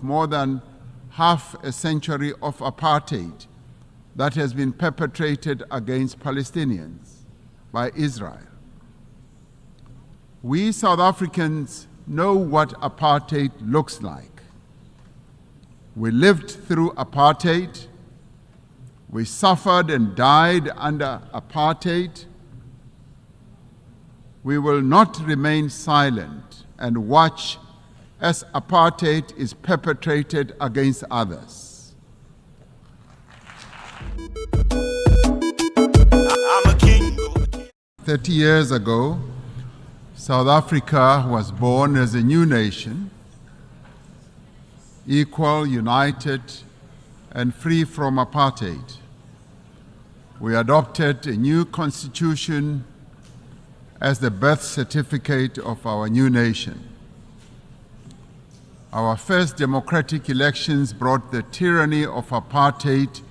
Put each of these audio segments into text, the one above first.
more than half a century of apartheid that has been perpetrated against Palestinians by Israel. We South Africans know what apartheid looks like. We lived through apartheid. We suffered and died under apartheid. We will not remain silent and watch as apartheid is perpetrated against others. I'm a king. 30 years ago, South Africa was born as a new nation, equal, united, and free from apartheid. We adopted a new constitution as the birth certificate of our new nation. Our first democratic elections brought the tyranny of apartheid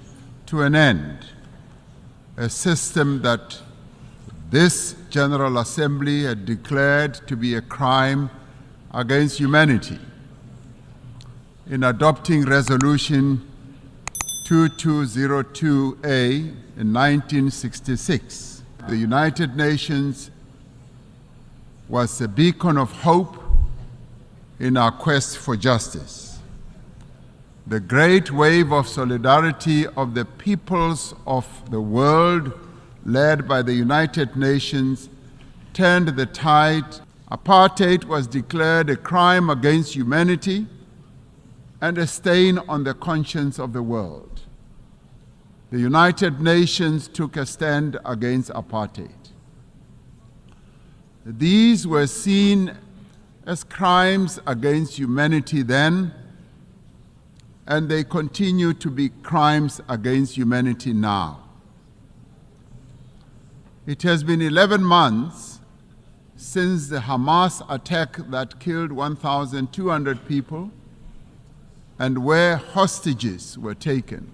to an end, a system that this General Assembly had declared to be a crime against humanity. In adopting Resolution 2202A in 1966, the United Nations was a beacon of hope in our quest for justice. The great wave of solidarity of the peoples of the world, led by the United Nations, turned the tide. Apartheid was declared a crime against humanity and a stain on the conscience of the world. The United Nations took a stand against apartheid. These were seen as crimes against humanity then, and they continue to be crimes against humanity now. It has been 11 months since the Hamas attack that killed 1,200 people and where hostages were taken.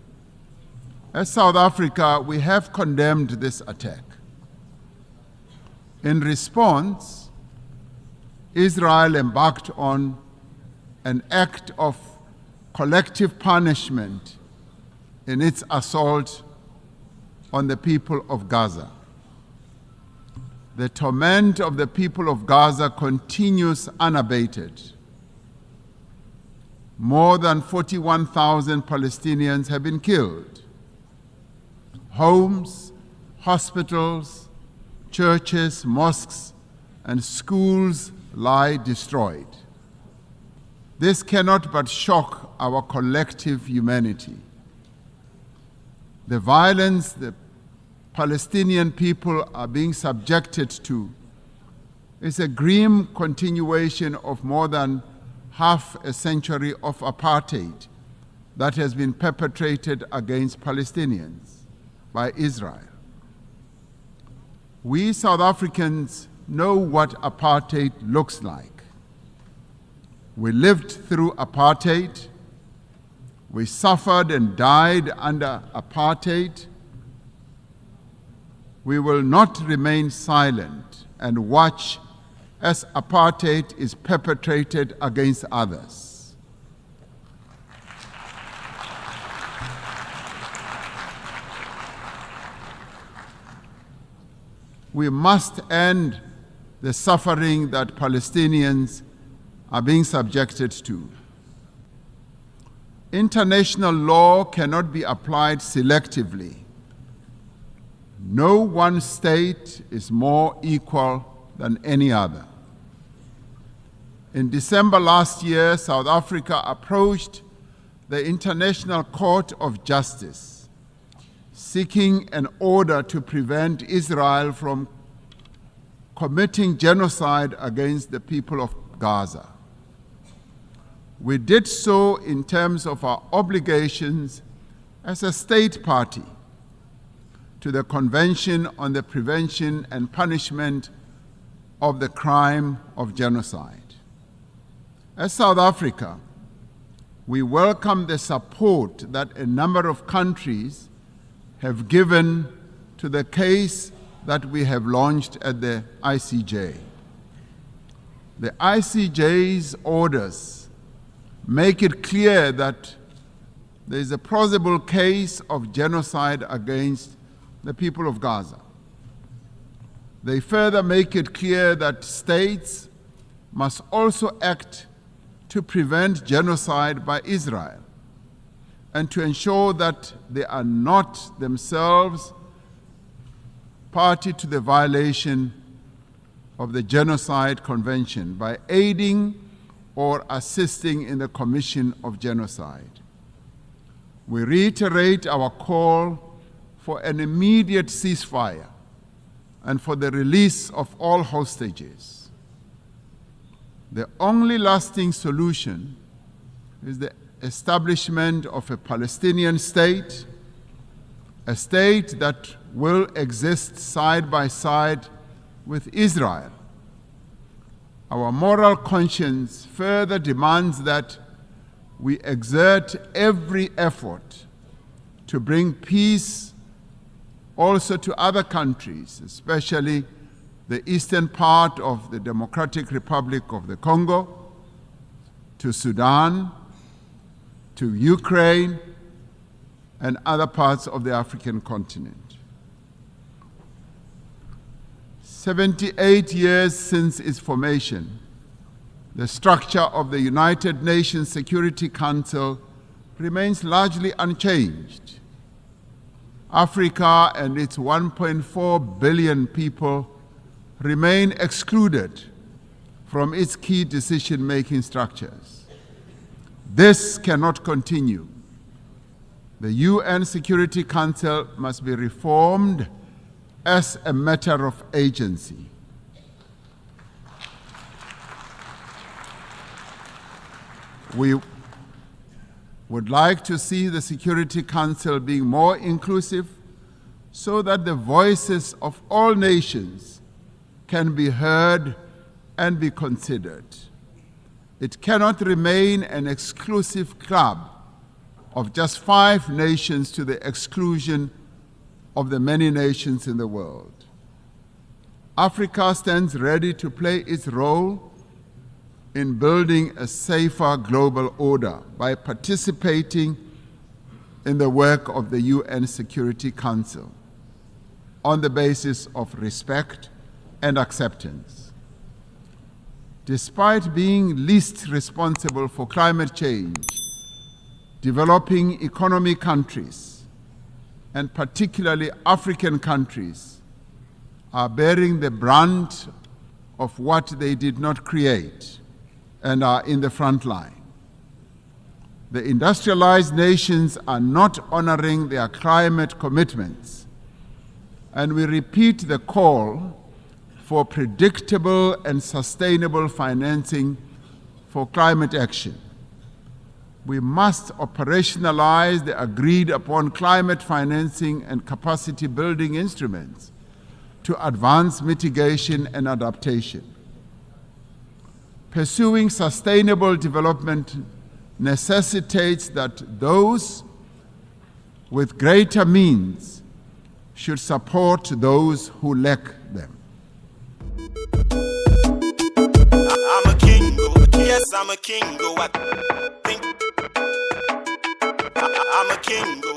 As South Africa, we have condemned this attack. In response, Israel embarked on an act of collective punishment in its assault on the people of Gaza. The torment of the people of Gaza continues unabated. More than 41,000 Palestinians have been killed. Homes, hospitals, churches, mosques, and schools lie destroyed. This cannot but shock our collective humanity. The violence the Palestinian people are being subjected to is a grim continuation of more than half a century of apartheid that has been perpetrated against Palestinians by Israel. We South Africans know what apartheid looks like. We lived through apartheid. We suffered and died under apartheid. We will not remain silent and watch as apartheid is perpetrated against others. We must end the suffering that Palestinians are being subjected to. International law cannot be applied selectively. No one state is more equal than any other. In December last year, South Africa approached the International Court of Justice, seeking an order to prevent Israel from committing genocide against the people of Gaza. We did so in terms of our obligations as a state party to the Convention on the Prevention and Punishment of the Crime of Genocide. As South Africa, we welcome the support that a number of countries have given to the case that we have launched at the ICJ. The ICJ's orders make it clear that there is a plausible case of genocide against the people of Gaza. They further make it clear that states must also act to prevent genocide by Israel and to ensure that they are not themselves party to the violation of the Genocide Convention by aiding or assisting in the commission of genocide. We reiterate our call for an immediate ceasefire and for the release of all hostages. The only lasting solution is the establishment of a Palestinian state, a state that will exist side by side with Israel. Our moral conscience further demands that we exert every effort to bring peace also to other countries, especially the eastern part of the Democratic Republic of the Congo, to Sudan, to Ukraine, and other parts of the African continent. 78 years since its formation, the structure of the United Nations Security Council remains largely unchanged. Africa and its 1.4 billion people remain excluded from its key decision-making structures. This cannot continue. The UN Security Council must be reformed as a matter of agency. We would like to see the Security Council being more inclusive so that the voices of all nations can be heard and be considered. It cannot remain an exclusive club of just 5 nations to the exclusion of the many nations in the world. Africa stands ready to play its role in building a safer global order by participating in the work of the UN Security Council on the basis of respect and acceptance. Despite being least responsible for climate change, developing economy countries, and particularly African countries, are bearing the brunt of what they did not create and are in the front line. The industrialized nations are not honoring their climate commitments, and we repeat the call for predictable and sustainable financing for climate action. We must operationalize the agreed upon climate financing and capacity building instruments to advance mitigation and adaptation. Pursuing sustainable development necessitates that those with greater means should support those who lack them. I'm a king, yes, I'm a king. I'm a king.